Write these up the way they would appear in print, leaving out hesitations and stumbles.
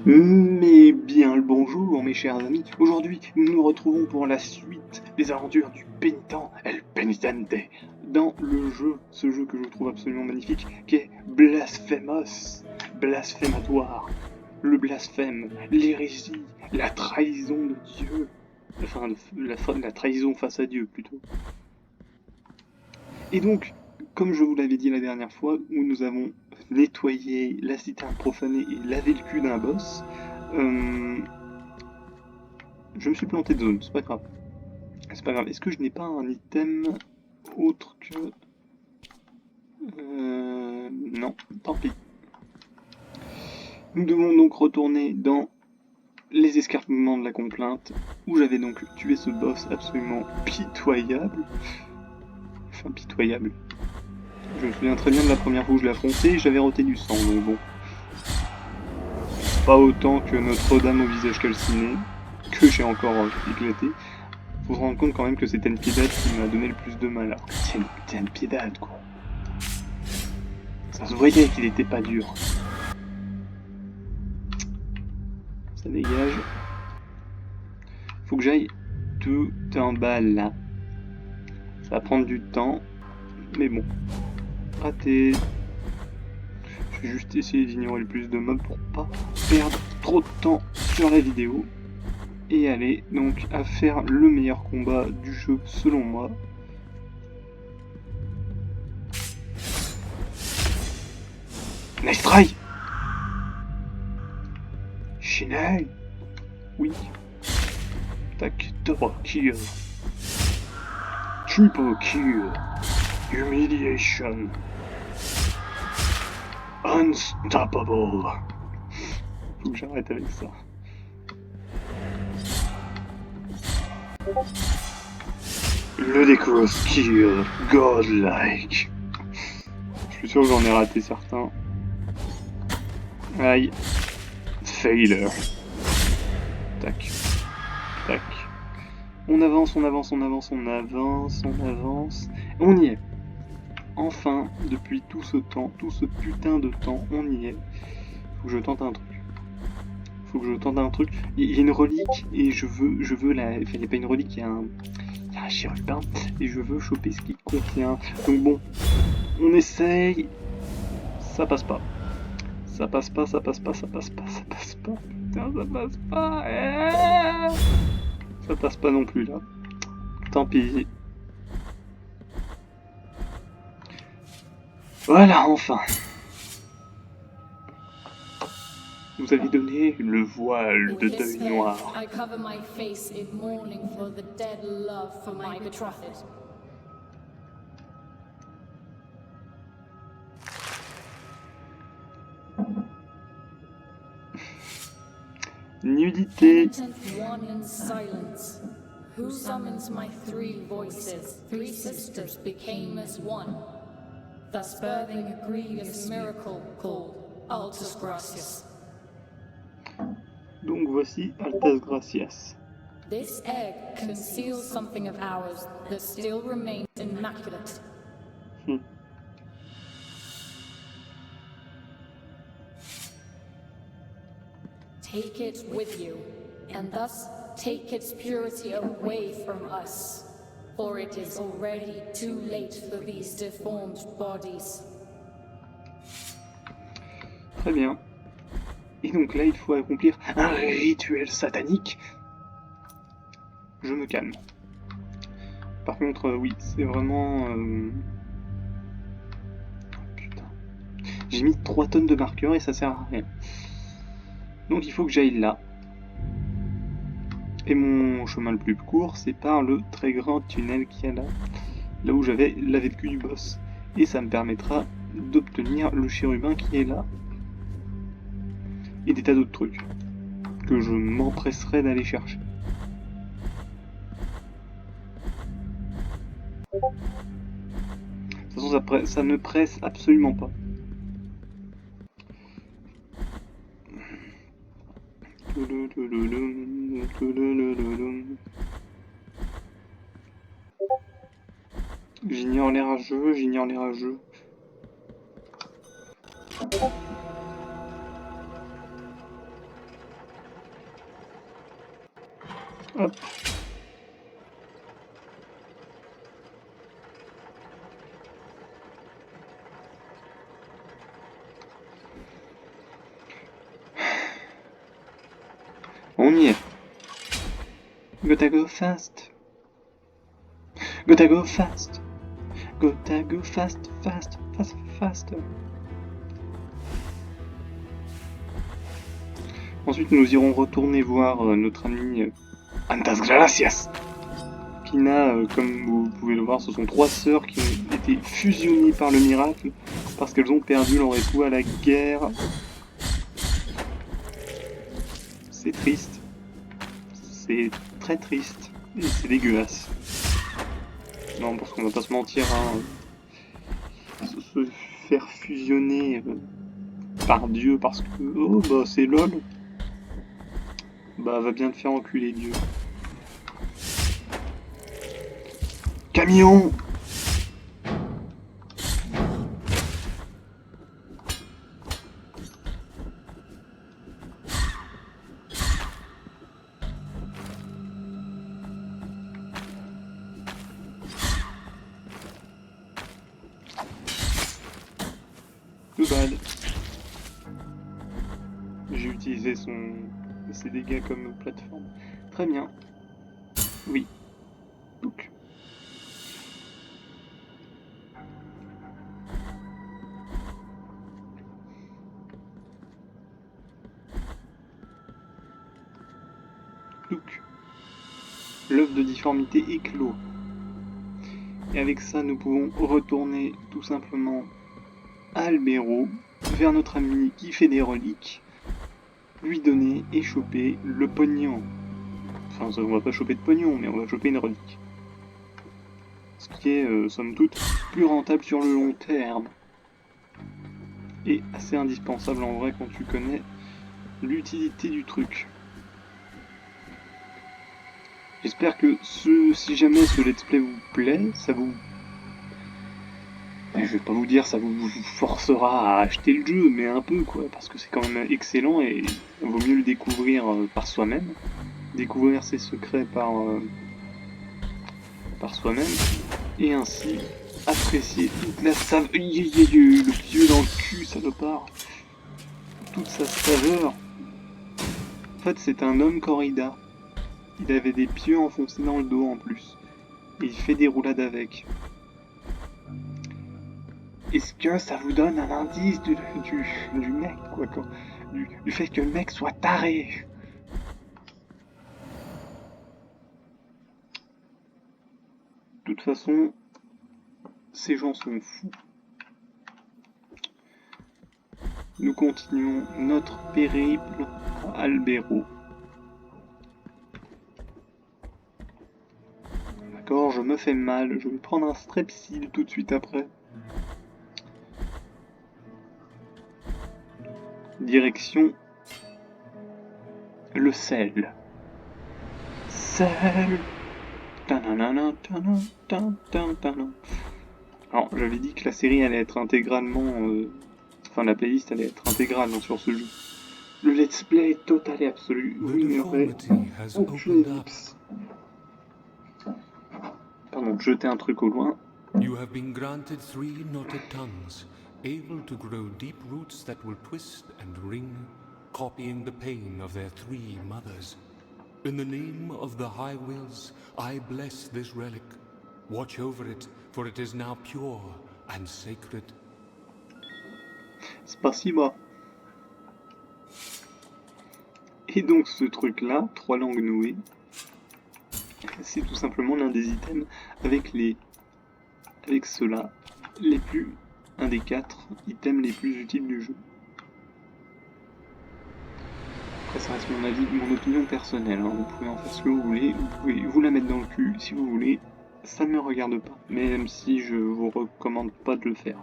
Mais bien le bonjour mes chers amis, aujourd'hui nous nous retrouvons pour la suite des aventures du pénitent El Penitente dans le jeu, ce jeu que je trouve absolument magnifique, qui est Blasphemous, blasphématoire, le blasphème, l'hérésie, la trahison de Dieu, enfin la trahison face à Dieu plutôt. Et donc, comme je vous l'avais dit la dernière fois, où nous avons nettoyé la citerne profanée et lavé le cul d'un boss, je me suis planté de zone, c'est pas grave. C'est pas grave. Est-ce que je n'ai pas un item autre que... Non, tant pis. Nous devons donc retourner dans les escarpements de la complainte, où j'avais donc tué ce boss absolument pitoyable. Enfin, pitoyable. Je me souviens très bien de la première fois où je l'ai affronté, j'avais roté du sang, donc bon. Pas autant que Notre-Dame au visage calciné, que j'ai encore éclaté. Faut se rendre compte quand même que c'est Piedad qui m'a donné le plus de mal. Alors, Piedad, quoi. Ça se voyait qu'il était pas dur. Ça dégage. Faut que j'aille tout en bas là. Ça va prendre du temps, mais bon. Raté. Je vais juste essayer d'ignorer le plus de mobs pour pas perdre trop de temps sur la vidéo. Et aller donc à faire le meilleur combat du jeu selon moi. Nice try! Shinai! Oui. Tac, double kill. Triple kill. Humiliation. Unstoppable. Faut que j'arrête avec ça. Ludicrous kill. Godlike. Je suis sûr que j'en ai raté certains. Aïe. Failure. Tac. Tac. On avance, on avance, on avance, on avance, on avance. On y est. Enfin, depuis tout ce temps, tout ce putain de temps, on y est. Faut que je tente un truc. Faut que je tente un truc. Il y a une relique et je veux la... Enfin, il n'y a pas une relique, il y a un chérubin et je veux choper ce qu'il contient. Donc bon, on essaye. Ça passe pas. Ça passe pas, ça passe pas, ça passe pas, ça passe pas. Putain, ça passe pas. Ça passe pas non plus là. Tant pis. Voilà, enfin. Vous avez donné le voile de deuil noir. Nudité. Who summons my three voices? Three sisters became as one, thus birthing a grievous miracle called Altas Gracias. Donc voici Altas Gracias. This egg conceals something of ours that still remains immaculate. Take it with you, and thus take its purity away from us, for it is already too late for these deformed bodies. Très bien. Et donc là, il faut accomplir un rituel satanique. Je me calme. Par contre, oui, c'est vraiment... Putain. J'ai mis 3 tonnes de marqueurs et ça sert à rien. Donc il faut que j'aille là. Et mon chemin le plus court, c'est par le très grand tunnel qu'il y a là. Là où j'avais lavé le cul du boss. Et ça me permettra d'obtenir le chérubin qui est là. Et des tas d'autres trucs. Que je m'empresserai d'aller chercher. De toute façon, ça ne presse absolument pas. J'ignore les rageux, j'ignore les rageux. Hop. On y est. Gotta go fast. Gotta go fast. Gotta go fast, fast, fast, fast. Ensuite, nous irons retourner voir notre ami Antas Gracias. Qui n'a, comme vous pouvez le voir, ce sont 3 sœurs qui ont été fusionnées par le miracle parce qu'elles ont perdu leur époux à la guerre. C'est triste. C'est très triste. Et c'est dégueulasse. Non, parce qu'on va pas se mentir, hein. Se faire fusionner par Dieu parce que, oh bah c'est lol. Bah va bien te faire enculer Dieu. Camion! Too bad. J'ai utilisé ses dégâts comme plateforme. Très bien. Oui. Donc. L'œuf de difformité éclos. Et avec ça, nous pouvons retourner tout simplement à Albero, vers notre ami qui fait des reliques, lui donner et choper le pognon. Enfin, on va pas choper de pognon, mais on va choper une relique. Ce qui est, somme toute, plus rentable sur le long terme. Et assez indispensable en vrai quand tu connais l'utilité du truc. J'espère que si jamais ce let's play vous plaît, ça vous... Je vais pas vous dire ça vous forcera à acheter le jeu, mais un peu quoi, parce que c'est quand même excellent et il vaut mieux le découvrir par soi-même. Découvrir ses secrets par soi-même, et ainsi apprécier toute la saveur... Le pieu dans le cul, salopard. Toute sa saveur. En fait, c'est un homme corrida. Il avait des pieux enfoncés dans le dos en plus. Et il fait des roulades avec. Est-ce que ça vous donne un indice du mec, quoi, du fait que le mec soit taré? De toute façon, ces gens sont fous. Nous continuons notre périple à Albero. D'accord, je me fais mal, je vais prendre un strepsil tout de suite après. Direction le sel. Sel. Alors, j'avais dit que la série allait être intégralement... Enfin, la playlist allait être intégrale sur ce jeu. Le let's play total et absolu. Vous n'aurez aucune ellipse. Pardon, de jeter un truc au loin. You have been granted 3 knotted tongues, able to grow deep roots that will twist and wring, copying the pain of their 3 mothers. In the name of the High Wills, I bless this relic. Watch over it, for it is now pure and sacred. Spasiba. Et donc ce truc-là, 3 langues nouées, c'est tout simplement l'un des items avec ceux-là, un des 4 items les plus utiles du jeu. Après ça reste mon avis, mon opinion personnelle, hein. Vous pouvez en faire ce que vous voulez, vous pouvez vous la mettre dans le cul si vous voulez, ça ne me regarde pas, même si je vous recommande pas de le faire.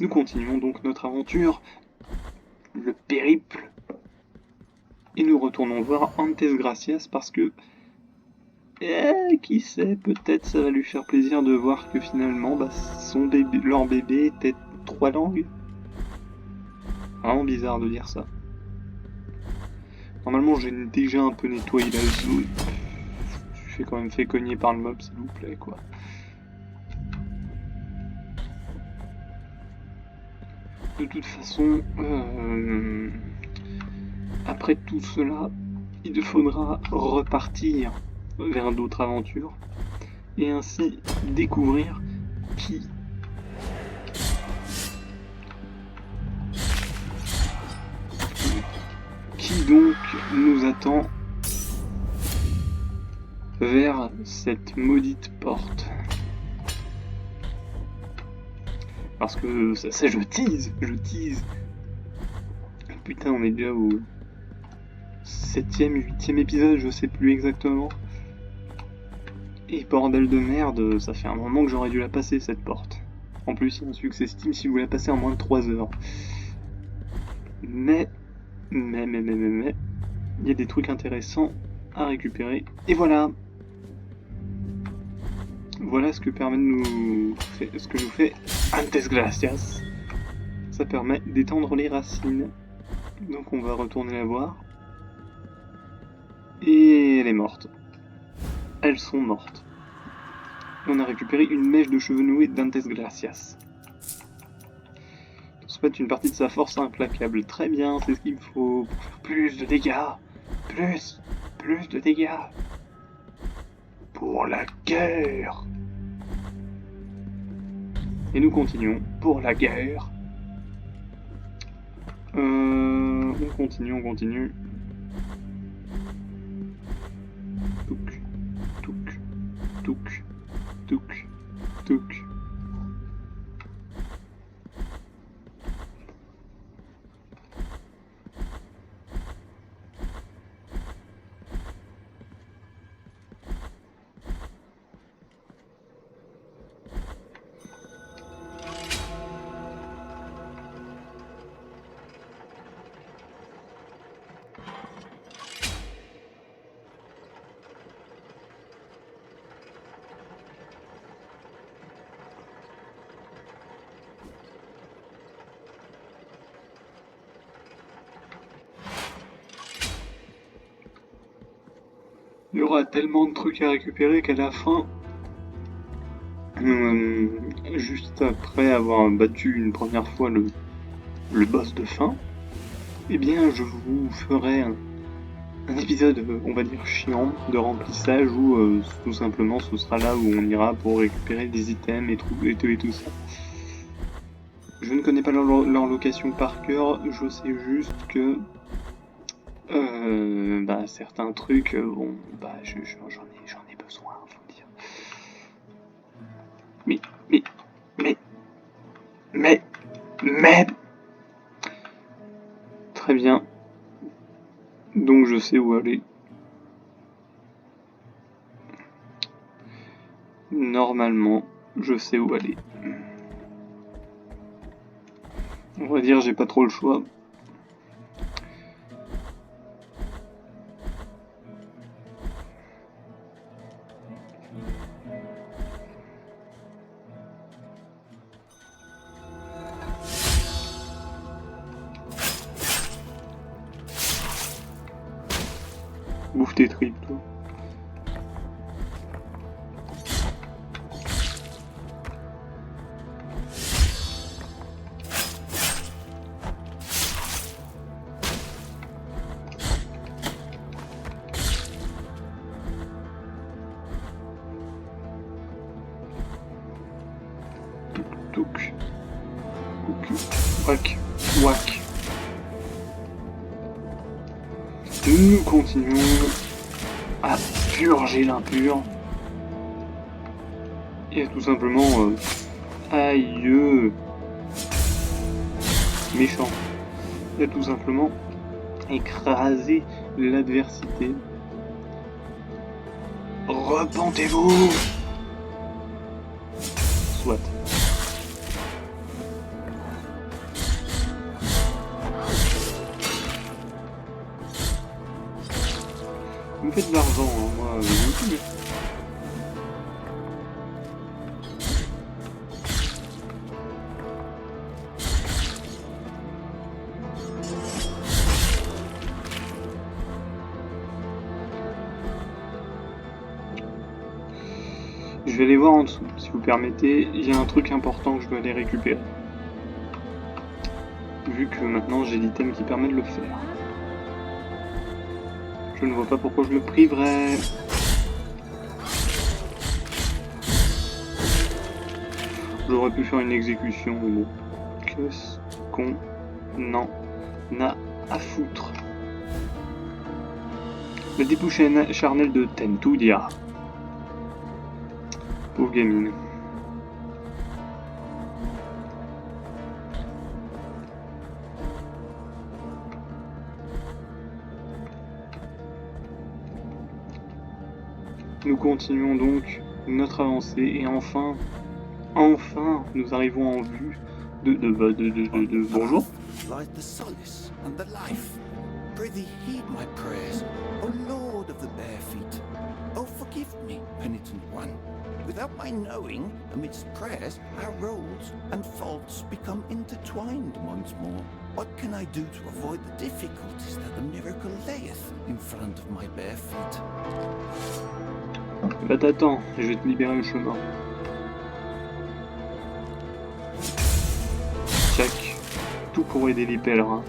Nous continuons donc notre aventure, le périple, et nous retournons voir Antes Gracias parce que, qui sait, peut-être ça va lui faire plaisir de voir que finalement, leur bébé était 3 langues. Vraiment bizarre de dire ça. Normalement, j'ai déjà un peu nettoyé la zone. Je suis quand même fait cogner par le mob, s'il vous plaît, quoi. De toute façon, après tout cela, il faudra repartir vers d'autres aventures et ainsi découvrir qui donc nous attend vers cette maudite porte. Parce que ça je tease. Putain, on est déjà au 7ème, 8ème épisode, je sais plus exactement. Et bordel de merde, ça fait un moment que j'aurais dû la passer cette porte. En plus, il y a un succès Steam si vous la passez en moins de 3 heures. Mais, il y a des trucs intéressants à récupérer. Et voilà. Voilà ce que permet de nous fait Antes Gracias. Ça permet d'étendre les racines. Donc on va retourner la voir. Et elle est morte. Elles sont mortes. Et on a récupéré une mèche de cheveux noués d'Antes Gracias. On se fait une partie de sa force implacable. Très bien, c'est ce qu'il me faut pour faire plus de dégâts. Plus de dégâts. Pour la guerre. Et nous continuons pour la guerre. On continue. Touk. Il y aura tellement de trucs à récupérer qu'à la fin, juste après avoir battu une première fois le boss de fin, eh bien je vous ferai un épisode, on va dire chiant, de remplissage où tout simplement ce sera là où on ira pour récupérer des items et tout ça. Je ne connais pas leur location par cœur, je sais juste que certains trucs, bon, j'en ai besoin, faut dire. Mais très bien. Donc je sais où aller. Normalement, je sais où aller. On va dire j'ai pas trop le choix. Bouffe tes tripes, toi. Touk. Wack. Nous continuons à purger l'impur. Et tout simplement... aïe... méchant. Et tout simplement écraser l'adversité. Repentez-vous! Soit. Vous me faites de l'argent, hein, moi, YouTube. Je vais aller voir en dessous, si vous permettez. Il y a un truc important que je dois aller récupérer. Vu que maintenant j'ai l'item qui permet de le faire. Je ne vois pas pourquoi je me priverais. J'aurais pu faire une exécution, mais bon. Qu'est-ce qu'on en a à foutre? Le début charnel de Tentudia. Pauvre gamine. Nous continuons donc notre avancée et enfin, nous arrivons en vue de bonjour. Lies the solace and the life. Prithee heed my prayers, O Lord of the bare feet. Oh, forgive me, penitent one. Without my knowing, amidst prayers, our roles and faults become intertwined once more. What can I do to avoid the difficulties that the miracle layeth in front of my bare feet? Bah t'attends, je vais te libérer le chemin. Tchac. Tout pour aider les pèlerins.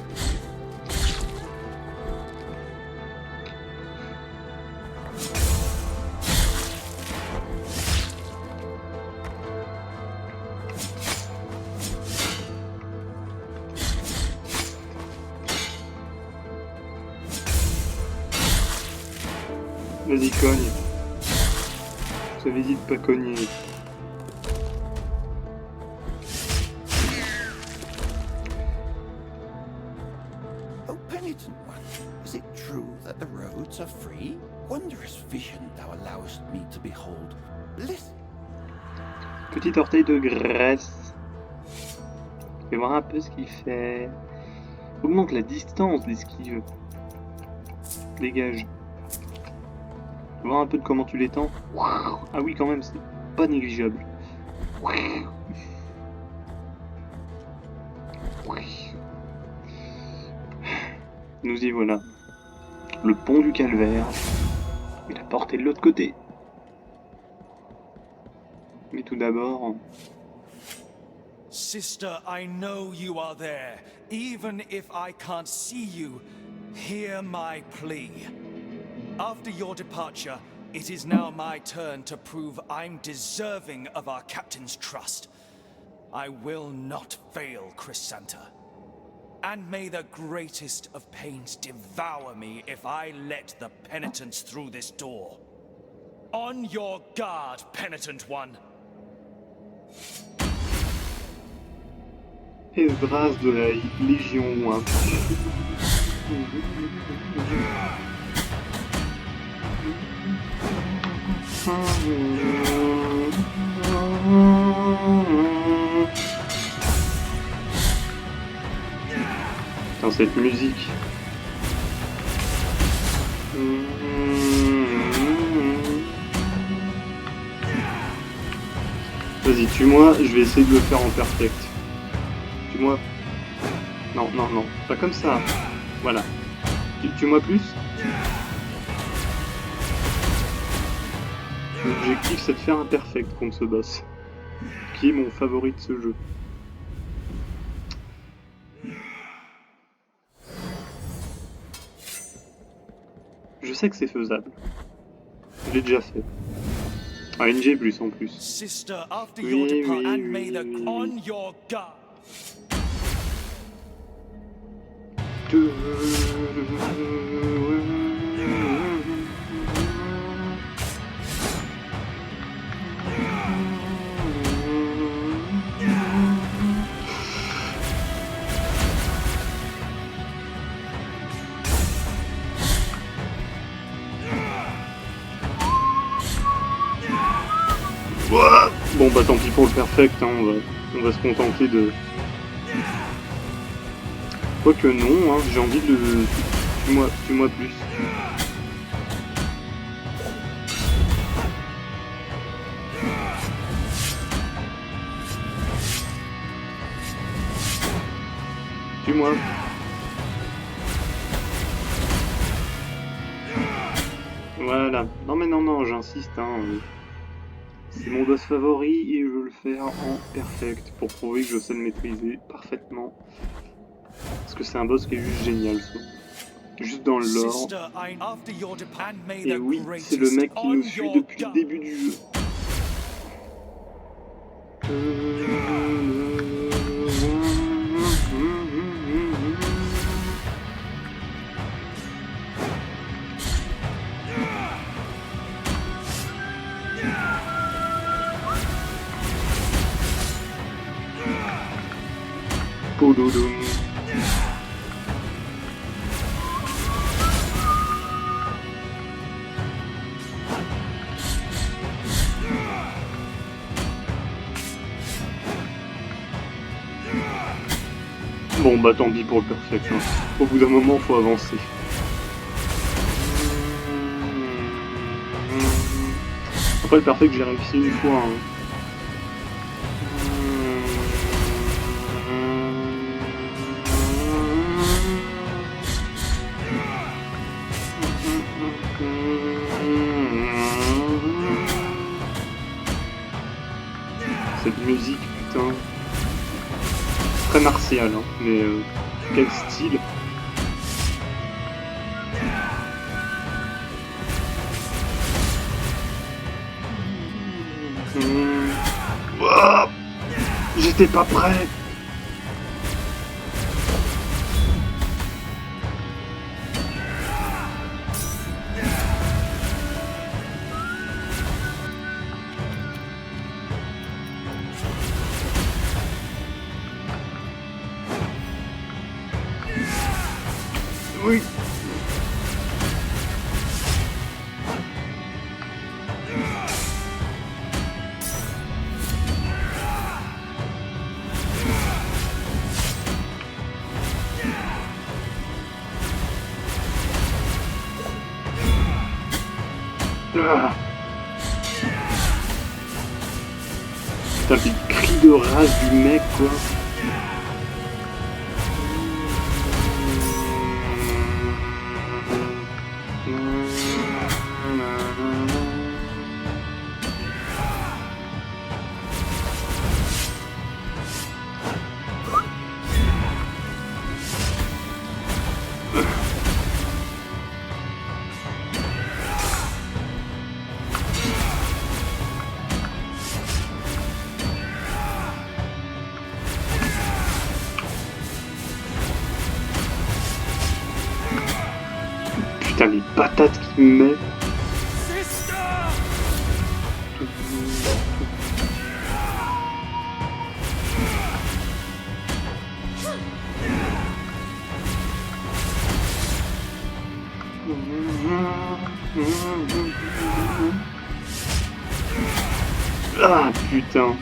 Vas-y, cogne. Je t'avais dit de pas cogner. O penitent one, is it true that the roads are free? Wondrous vision thou allowest me to behold. Bliss. Petit orteil de graisse. Je vais voir un peu ce qu'il fait. Augmente la distance d'esquive. Dégage. Je vais voir un peu de comment tu l'étends. Ah oui, quand même, c'est pas négligeable. Nous y voilà. Le pont du calvaire. Et la porte est de l'autre côté. Mais tout d'abord... Sister, I know you are there. Even if I can't see you, hear my plea. After your departure, it is now my turn to prove I'm deserving of our captain's trust. I will not fail, Chrysanta. And may the greatest of pains devour me if I let the penitents through this door. On your guard, penitent one. Esdras de la Légion 1. Putain, cette musique. Vas-y, tue-moi, je vais essayer de le faire en perfect. Tue-moi. Non, non, non, pas comme ça. Voilà. Tue-moi plus. L'objectif, c'est de faire un perfect contre ce boss, qui est mon favori de ce jeu. Je sais que c'est faisable. Je l'ai déjà fait. Ah, NG plus en plus. Sister, after your departure, and may the on your guard. Bon bah tant pis pour le perfect, hein, on va se contenter de... Quoique non, hein, j'ai envie de le... Tue-moi plus. Tue-moi. Voilà. Non mais non, j'insiste, hein. C'est mon boss favori et je veux le faire en perfect pour prouver que je sais le maîtriser parfaitement. Parce que c'est un boss qui est juste génial, ça. Juste dans le lore. Sister, after your and may Et the oui, c'est le mec qui nous greatest suit on depuis your le début du jeu. Poudoudou. Bon bah tant pis pour le perfect, hein. Au bout d'un moment faut avancer. Après le perfect j'ai réussi une fois. Hein. Cette musique, putain. Très martial, hein, mais quel style. Oh, j'étais pas prêt. Oui. Ah. Putain, les cris de rage du mec, quoi. Putain, les patates qu'il me met. Ah putain.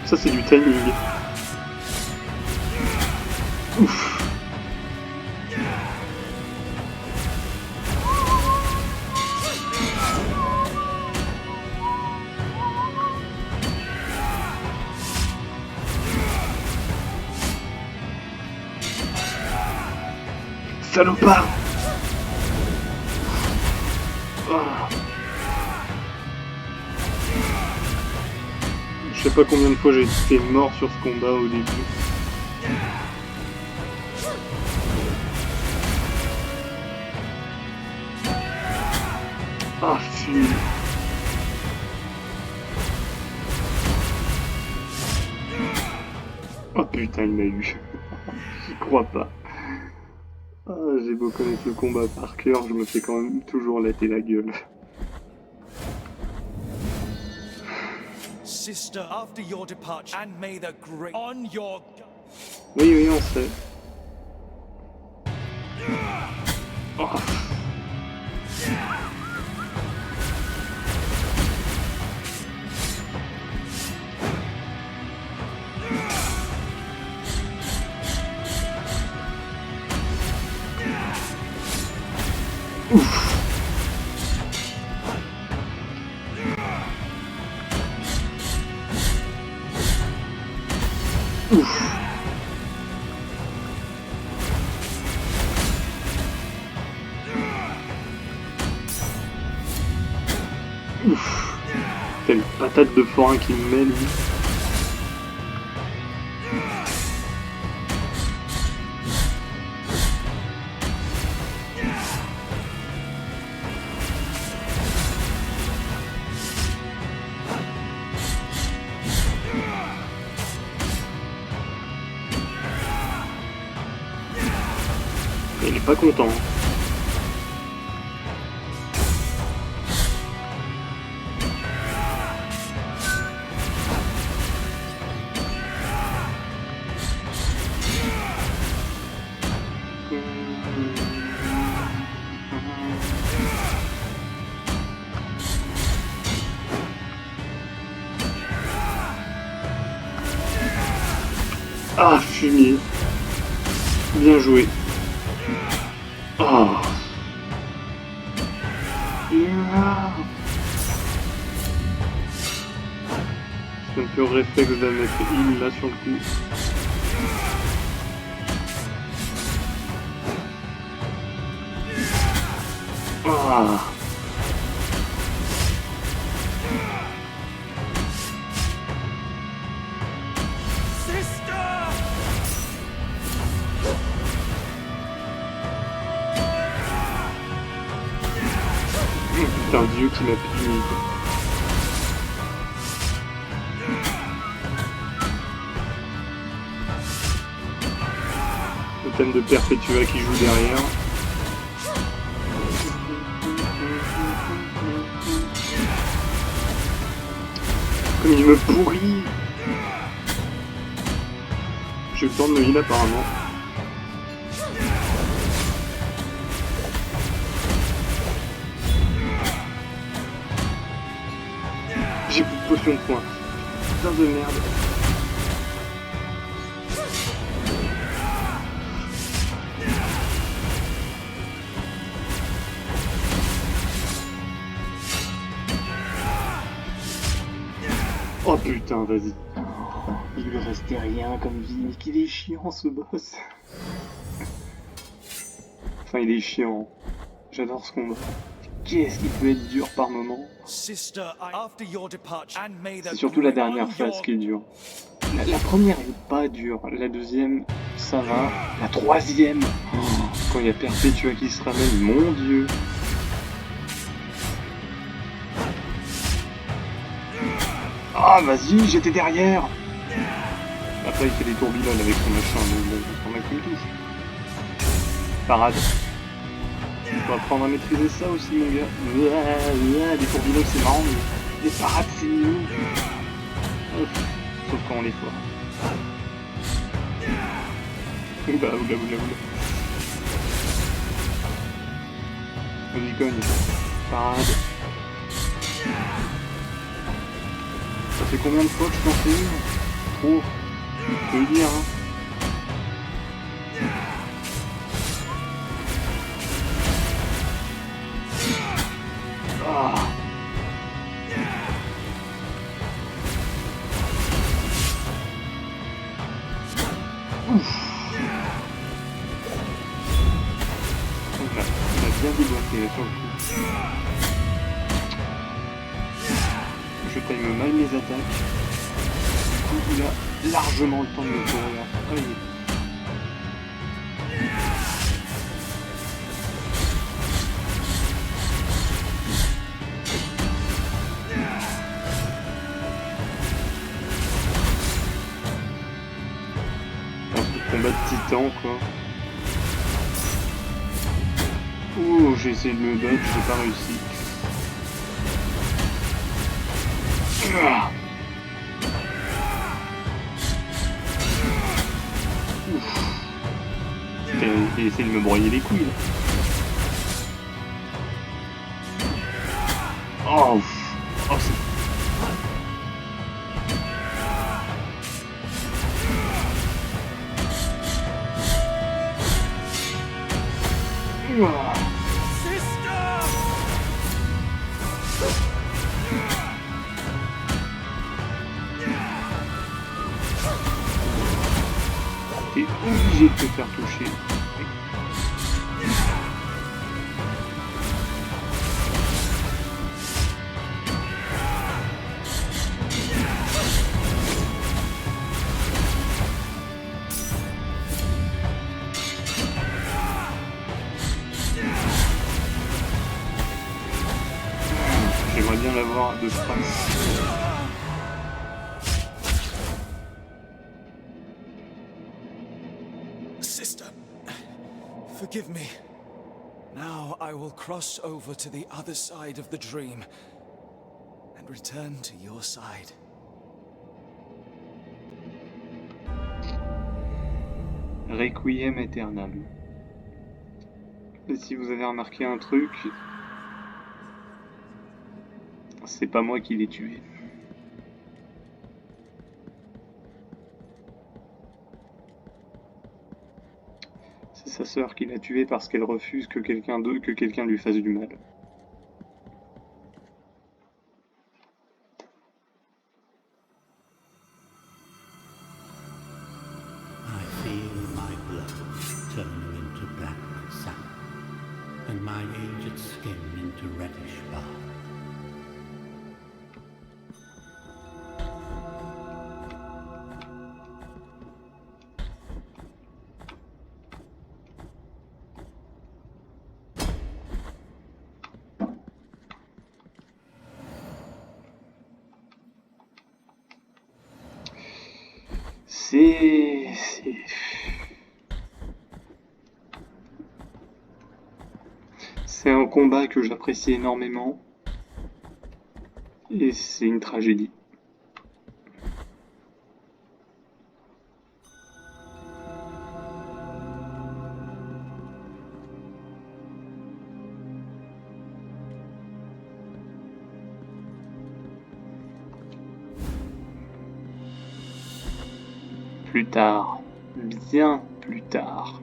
Ça c'est du timing. Ouf. Salopard. Oh. Je sais pas combien de fois j'ai été mort sur ce combat au début. Ah, fume. Oh putain, il m'a eu. J'y crois pas. Ah, j'ai beau connaître le combat par cœur, je me fais quand même toujours latter la gueule. Sister, after your departure, and may the great on your Oui, oui, on sait. Oh. Ouf. Ouf. tête de forain qui me met, lui. Il est pas content. Ah, fumier. Bien joué. Oh. C'est un peu réflexe de mettre il là sur le coup. Ah. C'est un dieu qui m'a puni. Le thème de Perpetua qui joue derrière. Comme il me pourrit. J'ai eu le temps de me heal apparemment. J'ai plus de potion de points. Putain de merde. Oh putain, vas-y. Il lui restait rien comme vie, mais qu'il est chiant ce boss. Enfin, il est chiant. J'adore ce combat. Qu'est-ce qui peut être dur par moment? C'est surtout la dernière phase qui est dure. La première est pas dure, la deuxième ça va, la troisième, quand il y a Perpetua qui se ramène, mon dieu. Ah vas-y, j'étais derrière. Après il fait des tourbillons avec son machin, donc on a qu'une touche. Parade. On va apprendre à maîtriser ça aussi mon gars. Des tourbillons c'est marrant, mais des parades c'est nul. Sauf quand on les foire. Oula. Vas-y cogne. Parade. Ça fait combien de fois que je t'en fais une? Trop. Je peux le dire hein. Bien débloqué là sur le coup. Je time mal mes attaques. Du coup il a largement le temps de me courir. Allez. Un peu de combat de titan quoi. Oh, j'ai essayé de me battre, j'ai pas réussi. J'ai essayé de me broyer les couilles là. Oh, c'est... T'es obligé de te faire toucher. de strass. Sister, forgive me. Now I will cross over to the other side of the dream and return to your side. Requiem aeternam. Et si vous avez remarqué un truc, c'est pas moi qui l'ai tué. C'est sa sœur qui l'a tué parce qu'elle refuse que quelqu'un lui fasse du mal. I feel my blood turning into black sap, and my aged skin into reddish bark. C'est un combat que j'apprécie énormément et c'est une tragédie. Plus tard, bien plus tard.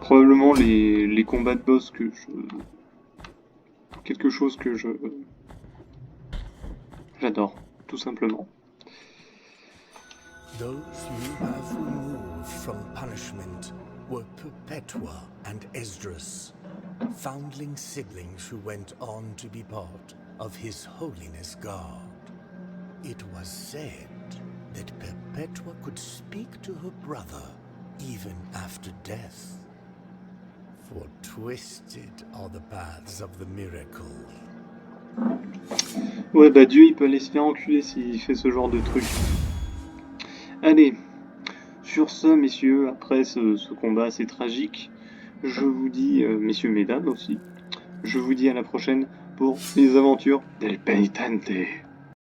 Probablement les combats de boss que quelque chose que j'adore, tout simplement. Those you have removed from punishment were Perpetua and Esdras, foundling siblings who went on to be part of His Holiness God. It was said that Perpetua could speak to her brother even after death. For twisted are the paths of the miracle. Ouais, bah Dieu, il peut aller se faire enculer s'il fait ce genre de truc. Allez, sur ce, messieurs, après ce combat assez tragique, je vous dis, messieurs, mesdames aussi, je vous dis à la prochaine pour les aventures del Penitente.